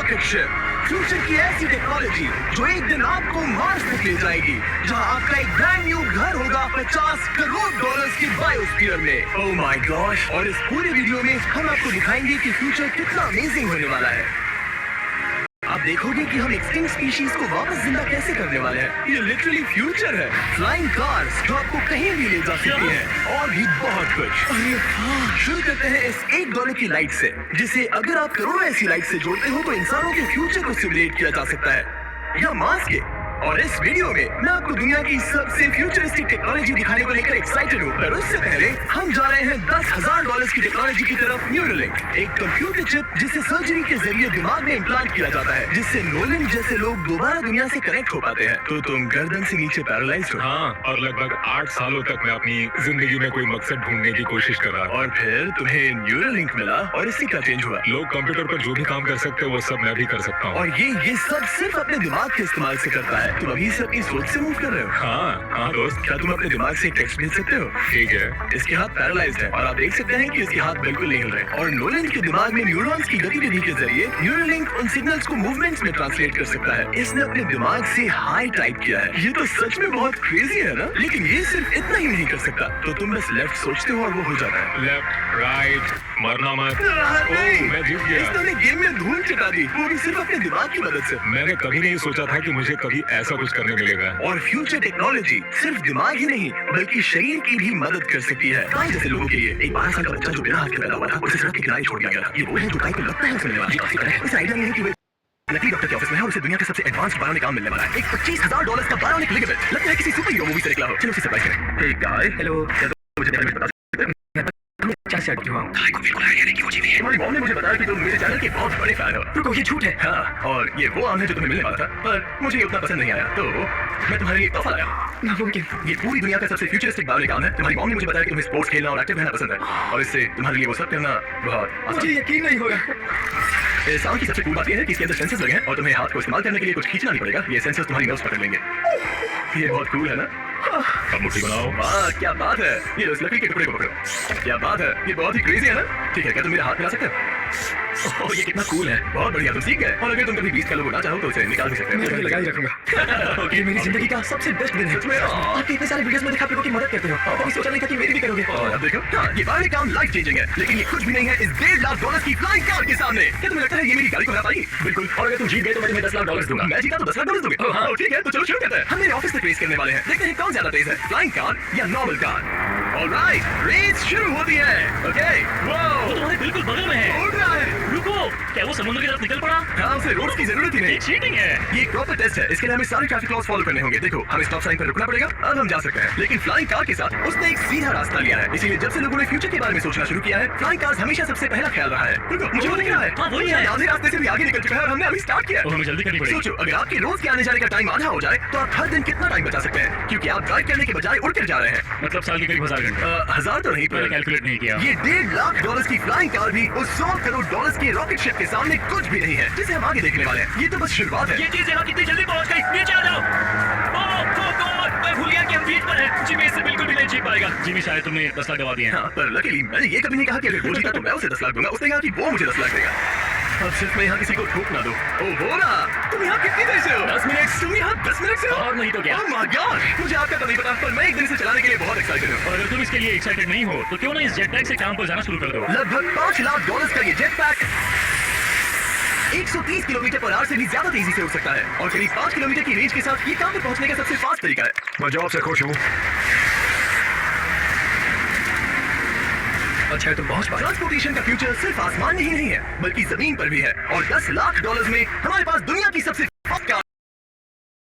Rocket ship, future की ऐसी technology जो एक दिन आपको मार्स तक ले जाएगी, जहां आपका एक ब्रांड न्यू घर होगा $50 करोड़ की बायोस्फीयर में। Oh my gosh! और इस पूरे वीडियो में हम आपको दिखाएंगे कि फ्यूचर कितना अमेजिंग होने वाला है। आप देखोगे कि हम एक्सटिंक्ट स्पीशीज को वापस जिंदा कैसे करने वाले हैं। ये लिटरली फ्यूचर है। फ्लाइंग कार्स जो आपको कहीं भी ले जा सकती हैं, और भी बहुत कुछ। अरे हाँ, शुरू करते हैं इस $1 की लाइट से, जिसे अगर आप करोड़ों ऐसी लाइट से जोड़ते हो तो इंसानों के फ्यूचर को सिमुलेट किया जा सकता है, या मार्स के। और इस वीडियो में मैं आपको दुनिया की सबसे फ्यूचरिस्टिक टेक्नोलॉजी दिखाने को लेकर एक्साइटेड हूँ। पर उससे पहले हम जा रहे हैं $10,000 की टेक्नोलॉजी की तरफ। न्यूरोलिंक, एक कंप्यूटर चिप जिसे सर्जरी के जरिए दिमाग में इम्प्लांट किया जाता है, जिससे नोलन जैसे लोग दोबारा दुनिया से कनेक्ट हो पाते हैं। तो तुम गर्दन से नीचे पैरालाइज हो। हाँ, और लगभग 8 सालों तक मैं अपनी जिंदगी में कोई मकसद ढूंढने की कोशिश कर रहा था। और फिर तुम्हें न्यूरोलिंक मिला और इससे क्या चेंज हुआ? लोग कंप्यूटर पर जो भी काम कर सकते हैं वो सब मैं भी कर सकता हूँ। और ये सब सिर्फ अपने दिमाग के इस्तेमाल से करता है। तुम अभी से अपनी सोच से मूव कर रहे हो। हाँ दोस्त। क्या तुम अपने दिमाग से टेक्स्ट भेज सकते हो? ठीक है। इसके हाथ पैरालाइज्ड है और आप देख सकते हैं कि इसके हाथ बिल्कुल नहीं हिल रहे। और नोलन के दिमाग में न्यूरॉन्स की गतिविधि के जरिए न्यूरोलिंक उन सिग्नल्स को मूवमेंट्स में ट्रांसलेट कर सकता है। इसने अपने दिमाग से हाई टाइप किया है। ये तो सच में बहुत क्रेजी है ना? लेकिन ये सिर्फ इतना ही नहीं कर सकता। तो तुम बस लेफ्ट सोचते हो और वो हो जाता है। लेफ्ट, राइट, मरना मत। नहीं, मैं जीत गया। इसने गेम में धूल चटा दी, वो भी सिर्फ अपने दिमाग की मदद से। मैंने कभी नहीं सोचा था कि मुझे कभी ऐसा कुछ करने मिलेगा। और फ्यूचर टेक्नोलॉजी सिर्फ दिमाग ही नहीं बल्कि शरीर की भी मदद कर सकती है। काई जैसे लोगों के लिए एक 12 साल का बच्चा जो बिना हाथ के पैदा हुआ था, उसे सड़क के किनारे छोड़ दिया गया था। ये वो है जो काई को लगता है उसे मिलने वाला। उसे आइडिया नहीं है कि वो नकली डॉक्टर के ऑफिस में है और उसे दुनिया के सबसे एडवांस बायोनिक काम मिलने वाला है। एक $25,000 का बायोनिक लिगामेंट। लगता है किसी सुपर हीरो मूवी से निकला हो। चलो उसे सरप्राइज करें। हे गाय, हेलो, क्या तुम मुझे बता सकते हो? तुम्हारी मॉम ने मुझे बताया कि तुम मेरे चैनल के बहुत बड़े फैन हो। रुको, ये झूठ है। हाँ, और ये वो आम है जो तुम्हें मिलने वाला था, पर मुझे ये उतना पसंद नहीं आया, तो मैं तुम्हारे लिए तोहफा लाया। नामुमकिन। ये पूरी दुनिया का सबसे फ्यूचरिस्टिक बायोनिक काम है। तुम्हारी मॉम ने मुझे बताया कि तुम्हें स्पोर्ट्स खेलना और एक्टिव रहना पसंद है, और इससे तुम्हारे लिए वो सब करना बहुत आसान। मुझे यकीन नहीं होगा। इस आम की सबसे कूल बात ये है कि इसके अंदर सेंसर्स लगे हैं और तुम्हें हाथ को इस्तेमाल करने के लिए कुछ खींचना नहीं पड़ेगा। ये सेंसर्स तुम्हारी नर्व्स पकड़ लेंगे। ये बहुत कूल है ना? अब मुट्ठी बनाओ। वाह, क्या बात है। ये उस लकड़ी के टुकड़े को पकड़ो। क्या बात है, ये बहुत ही क्रेजी है ना? ठीक है, क्या तुम मेरा हाथ मिला सकते हो? ओह, ये कितना कूल है। बहुत बढ़िया, तुम सीख गए। और अगर तुम कभी 20 किलो ना चाहो तो उसे निकाल भी सकते हो। मैं लगा ही रखूंगा। ओके, मेरी जिंदगी का सबसे बेस्ट दिन है। आपके इतने सारे वीडियोस में देखा, लोगों की मदद करते हो। कभी सोचा नहीं था कि मेरी भी करोगे। और अब देखो, हाँ, ये बायोनिक काम लाइफ चेंजिंग है, लेकिन ये कुछ भी नहीं है इस $1.5 की फ्लाइंग कार के सामने। क्या तुम्हें लगता है ये मेरी गाड़ी को हरा पाएगी? बिल्कुल। और अगर तुम जीत गए तो मैं तुम्हें $10,000 दूंगा। मैं जीता तो $10,000 दोगे? हाँ, ठीक है, तो चलो शुरू करते हैं। हम मेरे ऑफिस तक रेस करने वाले हैं। देखते हैं कौन ज्यादा तेज है, फ्लाइंग कार या नॉर्मल कार। ऑलराइट, रेस शुरू होती है। ओके, वो तुम्हारे बिल्कुल बगल में है। उड़ रहा है। रुको, क्या वो समुद्र की तरफ निकल पड़ा? हाँ, उसे रोड्स की जरूरत ही नहीं। ये चीटिंग है। ये एक प्रॉपर टेस्ट है। इसके लिए हमें सारे ट्रैफिक लॉज फॉलो करने होंगे। देखो, हमें स्टॉप साइन पर रुकना पड़ेगा। अब हम जा सकते हैं। लेकिन फ्लाइंग कार के साथ उसने एक सीधा रास्ता लिया है। इसीलिए जब से लोगों ने फ्यूचर के बारे में सोचना शुरू किया है, फ्लाइंग कार्स हमेशा सबसे पहला ख्याल रहा है। रुको, मुझे वो दिख रहा है। हाँ, वही है। आधे रास्ते से भी आगे निकल चुका है और हमने अभी स्टार्ट किया। तो हमें जल्दी करनी पड़ेगी। सोचो, अगर आपके रोज के आने जाने का टाइम आधा हो जाए तो आप हर दिन कितना टाइम बचा सकते हैं, क्योंकि आप ड्राइव करने के बजाय उड़कर जा रहे हैं। मतलब साल के करीब 1000 घंटे। 1000 तो नहीं, मैंने पर कैलकुलेट नहीं किया। ये $1.5 की फ्लाइंग कार भी उस $100 करोड़ के रॉकेट शिप के सामने कुछ भी नहीं है, जिसे हम आगे देखने वाले हैं। ये तो बस शुरुआत है। ये चीज यहाँ कितनी जल्दी पहुँच गई। नीचे आ जाओ। मैं भूल गया कि हम बीच पर हैं। जिमी इससे बिल्कुल भी नहीं जीत पाएगा। जिमी, शायद तुमने 10 लाख गवा दिए हैं। हाँ, पर लकीली मैंने ये कभी नहीं कहा कि अगर वो जीता तो मैं उसे 10 लाख दूंगा। उसने कहा कि वो मुझे 10 लाख देगा। अब सिर्फ मैं यहाँ किसी को ठोक ना दूं। ओह, हो रहा। तुम यहाँ कितनी देर से हो? 10 मिनट। तुम यहाँ 10 मिनट से हो? और नहीं तो क्या। Oh my God! मुझे आपका तो नहीं पता, पर मैं एक दिन से चलाने के लिए बहुत एक्साइटेड हूँ। और अगर तुम इसके लिए एक्साइटेड नहीं हो तो क्यों ना इस जेट पैक से काम पर जाना शुरू कर दो। लगभग $5 लाख का ये जेट पैक 130 किलोमीटर/आवर से भी ज्यादा तेजी से उड़ सकता है और करीब 5 किलोमीटर की रेंज के साथ ये काम पर पहुंचने का सबसे फास्ट तरीका है। मैं जॉब से खुश हूँ। अच्छा है, तुम पहुंच पाए। ट्रांसपोर्टेशन का फ्यूचर सिर्फ आसमान में ही नहीं है, बल्कि जमीन पर भी है। और $10 लाख में हमारे पास दुनिया की सबसे